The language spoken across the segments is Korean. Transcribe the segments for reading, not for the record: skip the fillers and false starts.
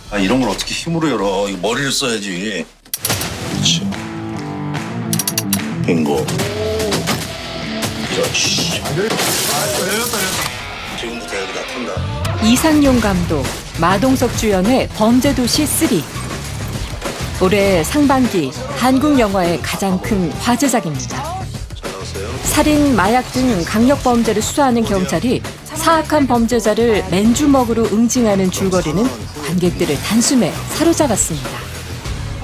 아, 이런 걸 어떻게 힘으로 열어? 이거 머리를 써야지. 그렇지. 빙고. 그렇지. 열렸다. 지금부터 여기다 턴다. 이상용 감독, 마동석 주연의 범죄도시 3. 올해 상반기 한국 영화의 가장 큰 화제작입니다. 잘 나왔어요. 살인, 마약 등 강력 범죄를 수사하는 경찰이 사악한 범죄자를 맨주먹으로 응징하는 줄거리는 관객들을 단숨에 사로잡았습니다.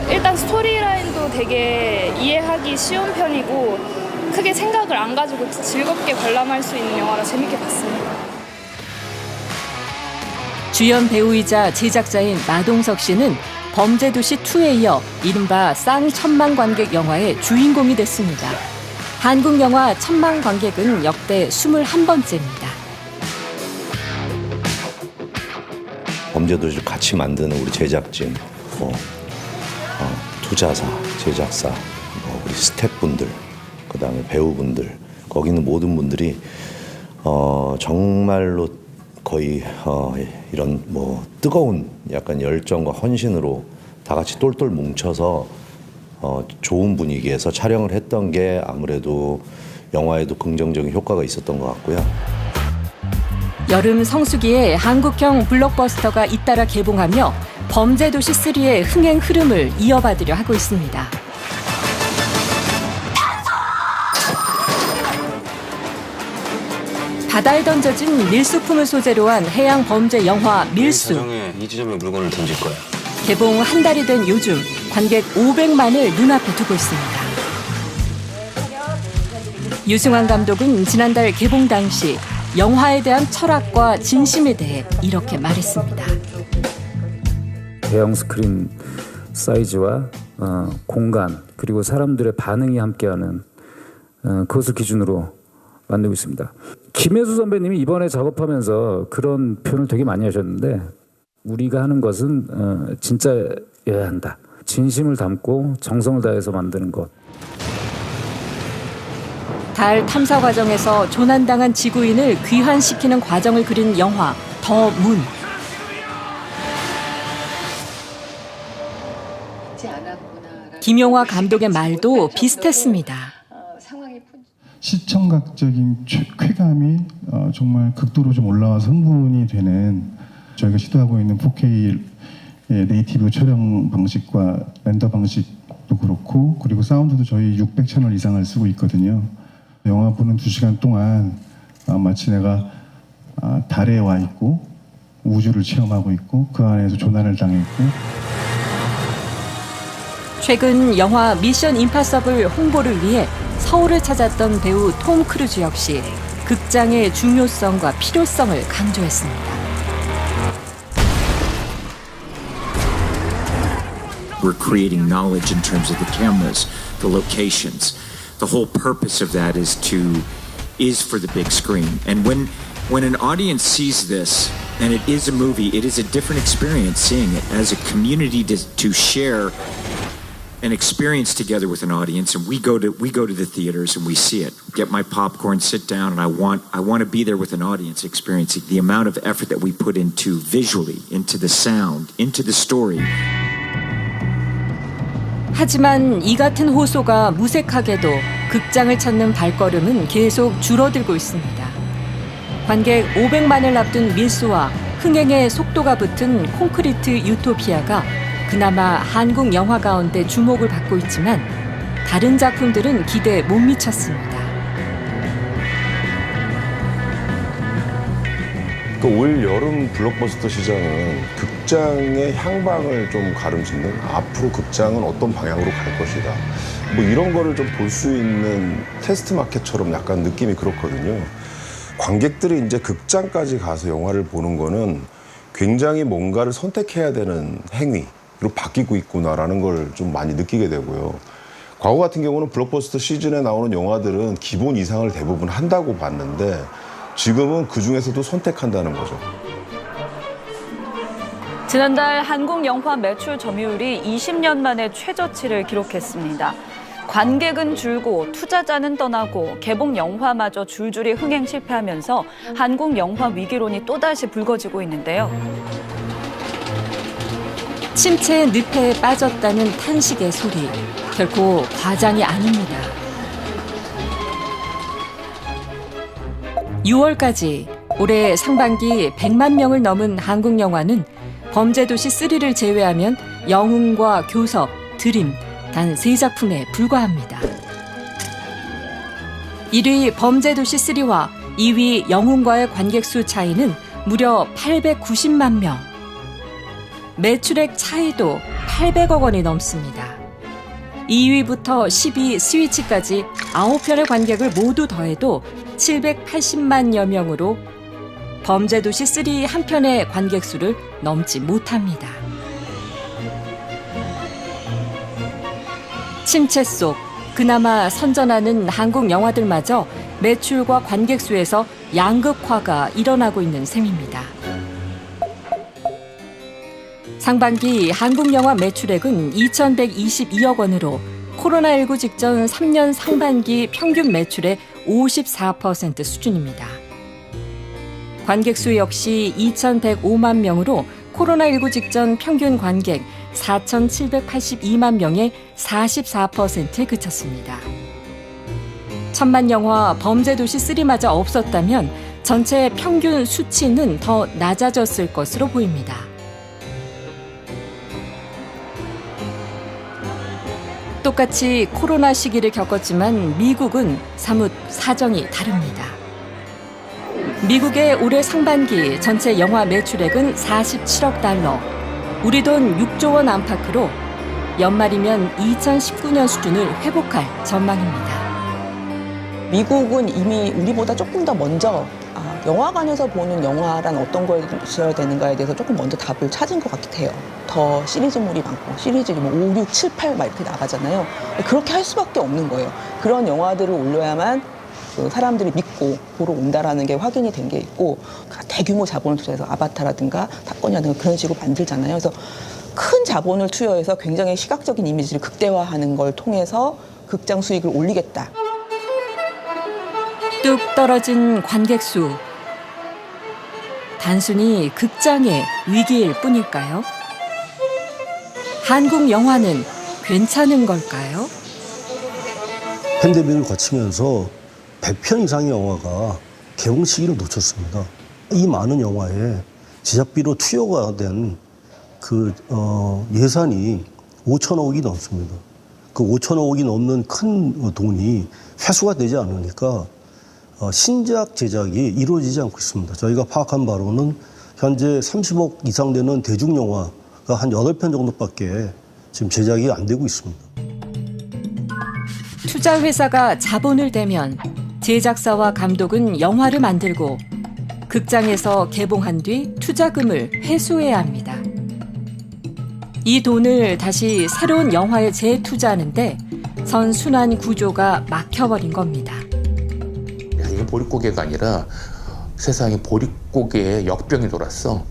일단 스토리라인도 되게 이해하기 쉬운 편이고 크게 생각을 안 가지고 즐겁게 관람할 수 있는 영화라 재밌게 봤습니다. 주연 배우이자 제작자인 마동석 씨는 범죄도시2에 이어 이른바 쌍천만 관객 영화의 주인공이 됐습니다. 한국 영화 천만 관객은 역대 21번째입니다. 범죄도시를 같이 만드는 우리 제작진, 투자사, 제작사, 우리 스태프분들, 그다음에 배우분들, 거기 있는 모든 분들이 정말로 거의 이런 뜨거운 약간 열정과 헌신으로 다 같이 똘똘 뭉쳐서 좋은 분위기에서 촬영을 했던 게 아무래도 영화에도 긍정적인 효과가 있었던 것 같고요. 여름 성수기에 한국형 블록버스터가 잇따라 개봉하며 범죄도시 3의 흥행 흐름을 이어받으려 하고 있습니다. 바다에 던져진 밀수품을 소재로 한 해양 범죄 영화 밀수. 이 지점에 물건을 던질 거야. 개봉 한 달이 된 요즘 관객 500만을 눈앞에 두고 있습니다. 유승환 감독은 지난달 개봉 당시 영화에 대한 철학과 진심에 대해 이렇게 말했습니다. 대형 스크린 사이즈와 공간 그리고 사람들의 반응이 함께하는 그것을 기준으로 만들고 있습니다. 김혜수 선배님이 이번에 작업하면서 그런 표현을 되게 많이 하셨는데 우리가 하는 것은 진짜여야 한다. 진심을 담고 정성을 다해서 만드는 것. 달 탐사 과정에서 조난당한 지구인을 귀환시키는 과정을 그린 영화 더 문. 김용화 감독의 말도 비슷했습니다. 시청각적인 쾌감이 정말 극도로 좀 올라와서 흥분이 되는 저희가 시도하고 있는 4K 네이티브 촬영 방식과 렌더 방식도 그렇고 그리고 사운드도 저희 600채널 이상을 쓰고 있거든요. 영화 보는 2시간 동안 마치 내가 달에 와 있고 우주를 체험하고 있고 그 안에서 조난을 당했고 최근 영화 미션 임파서블 홍보를 위해 서울을 찾았던 배우 톰 크루즈 역시 극장의 중요성과 필요성을 강조했습니다. We're creating knowledge in terms of the cameras, the locations. The whole purpose of that is for the big screen. And when an audience sees this, and it is a movie, it is a different experience seeing it as a community to share an experience together with an audience, and we go to the theaters and we see it. Get my popcorn, sit down, and I want to be there with an audience experiencing the amount of effort that we put into visually, into the sound, into the story. 하지만 이 같은 호소가 무색하게도 극장을 찾는 발걸음은 계속 줄어들고 있습니다. 관객 500만을 앞둔 밀수와 흥행의 속도가 붙은 콘크리트 유토피아가 그나마 한국 영화 가운데 주목을 받고 있지만 다른 작품들은 기대에 못 미쳤습니다. 올 여름 블록버스터 시장은 극장의 향방을 좀 가름짓는 앞으로 극장은 어떤 방향으로 갈 것이다. 이런 거를 좀 볼 수 있는 테스트 마켓처럼 약간 느낌이 그렇거든요. 관객들이 이제 극장까지 가서 영화를 보는 거는 굉장히 뭔가를 선택해야 되는 행위. 로 바뀌고 있구나라는 걸 좀 많이 느끼게 되고요. 과거 같은 경우는 블록버스터 시즌에 나오는 영화들은 기본 이상을 대부분 한다고 봤는데 지금은 그중에서도 선택한다는 거죠. 지난달 한국 영화 매출 점유율이 20년 만에 최저치를 기록했습니다. 관객은 줄고 투자자는 떠나고 개봉 영화마저 줄줄이 흥행 실패하면서 한국 영화 위기론이 또다시 불거지고 있는데요. 침체의 늪에 빠졌다는 탄식의 소리, 결코 과장이 아닙니다. 6월까지 올해 상반기 100만 명을 넘은 한국 영화는 범죄도시 3를 제외하면 영웅과 교섭, 드림 단 3작품에 불과합니다. 1위 범죄도시 3와 2위 영웅과의 관객수 차이는 무려 890만 명. 매출액 차이도 800억 원이 넘습니다. 2위부터 10위 스위치까지 9편의 관객을 모두 더해도 780만여 명으로 범죄도시 3 한 편의 관객수를 넘지 못합니다. 침체 속 그나마 선전하는 한국 영화들마저 매출과 관객수에서 양극화가 일어나고 있는 셈입니다. 상반기 한국 영화 매출액은 2,122억 원으로 코로나19 직전 3년 상반기 평균 매출의 54% 수준입니다. 관객수 역시 2,105만 명으로 코로나19 직전 평균 관객 4,782만 명의 44%에 그쳤습니다. 천만 영화 범죄도시 3마저 없었다면 전체 평균 수치는 더 낮아졌을 것으로 보입니다. 똑같이 코로나 시기를 겪었지만 미국은 사뭇 사정이 다릅니다. 미국의 올해 상반기 전체 영화 매출액은 47억 달러, 우리 돈 6조 원 안팎으로 연말이면 2019년 수준을 회복할 전망입니다. 미국은 이미 우리보다 조금 더 먼저 영화관에서 보는 영화란 어떤 거였어야 되는가에 대해서 조금 먼저 답을 찾은 것 같긴 해요. 더 시리즈물이 많고 시리즈 뭐 5, 6, 7, 8 막 이렇게 나가잖아요. 그렇게 할 수밖에 없는 거예요. 그런 영화들을 올려야만 사람들이 믿고 보러 온다라는 게 확인이 된 게 있고 대규모 자본을 투자해서 아바타라든가 탑건이라든가 그런 식으로 만들잖아요. 그래서 큰 자본을 투여해서 굉장히 시각적인 이미지를 극대화하는 걸 통해서 극장 수익을 올리겠다. 뚝 떨어진 관객수. 단순히 극장의 위기일 뿐일까요? 한국 영화는 괜찮은 걸까요? 팬데믹을 거치면서 100편 이상의 영화가 개봉 시기를 놓쳤습니다. 이 많은 영화에 제작비로 투여가 된 예산이 5천억이 넘습니다. 그 5천억이 넘는 큰 돈이 회수가 되지 않으니까 신작 제작이 이루어지지 않고 있습니다. 저희가 파악한 바로는 현재 30억 이상 되는 대중영화가 한 8편 정도밖에 지금 제작이 안 되고 있습니다. 투자 회사가 자본을 대면 제작사와 감독은 영화를 만들고 극장에서 개봉한 뒤 투자금을 회수해야 합니다. 이 돈을 다시 새로운 영화에 재투자하는데 선순환 구조가 막혀버린 겁니다. 이게 보릿고개가 아니라 세상에 보릿고개에 역병이 돌았어.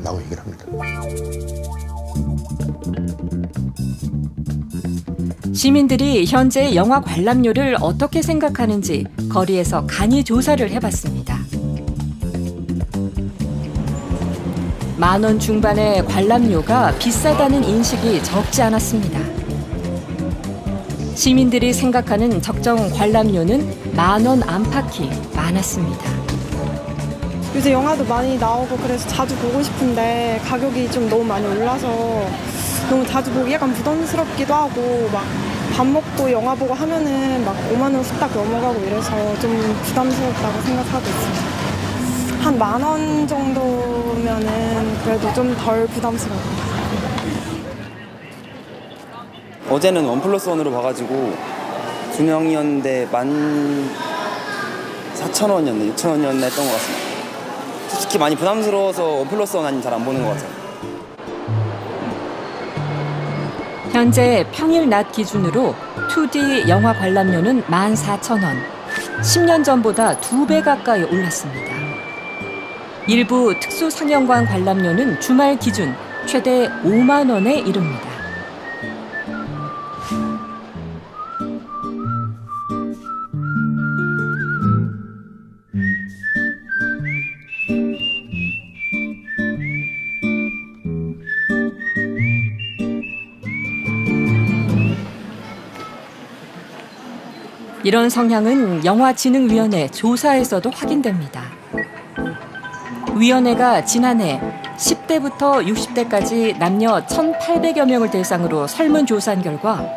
라고 얘기를 합니다. 시민들이 현재 영화 관람료를 어떻게 생각하는지 거리에서 간이 조사를 해봤습니다. 10,000원 중반의 관람료가 비싸다는 인식이 적지 않았습니다. 시민들이 생각하는 적정 관람료는 10,000원 안팎이 많았습니다. 요새 영화도 많이 나오고 그래서 자주 보고 싶은데 가격이 좀 너무 많이 올라서 너무 자주 보기 약간 부담스럽기도 하고 막 밥 먹고 영화 보고 하면은 막 5만 원 후딱 넘어가고 이래서 좀 부담스럽다고 생각하고 있습니다. 한 10,000원 정도면은 그래도 좀 덜 부담스러워요. 어제는 1+1으로 봐가지고 2명이었는데 14,000원이었네, 6,000원이었나 했던 것 같습니다. 솔직히 많이 부담스러워서 1+1 아니면 잘 안 보는 것 같아요. 현재 평일 낮 기준으로 2D 영화 관람료는 14,000원, 10년 전보다 2배 가까이 올랐습니다. 일부 특수 상영관 관람료는 주말 기준 최대 5만 원에 이릅니다. 이런 성향은 영화진흥위원회 조사에서도 확인됩니다. 위원회가 지난해 10대부터 60대까지 남녀 1,800여 명을 대상으로 설문조사한 결과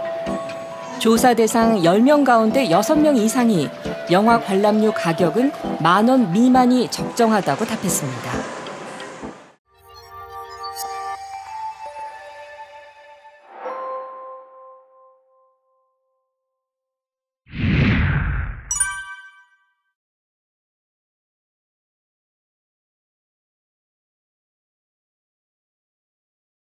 조사 대상 10명 가운데 6명 이상이 영화 관람료 가격은 10,000원 미만이 적정하다고 답했습니다.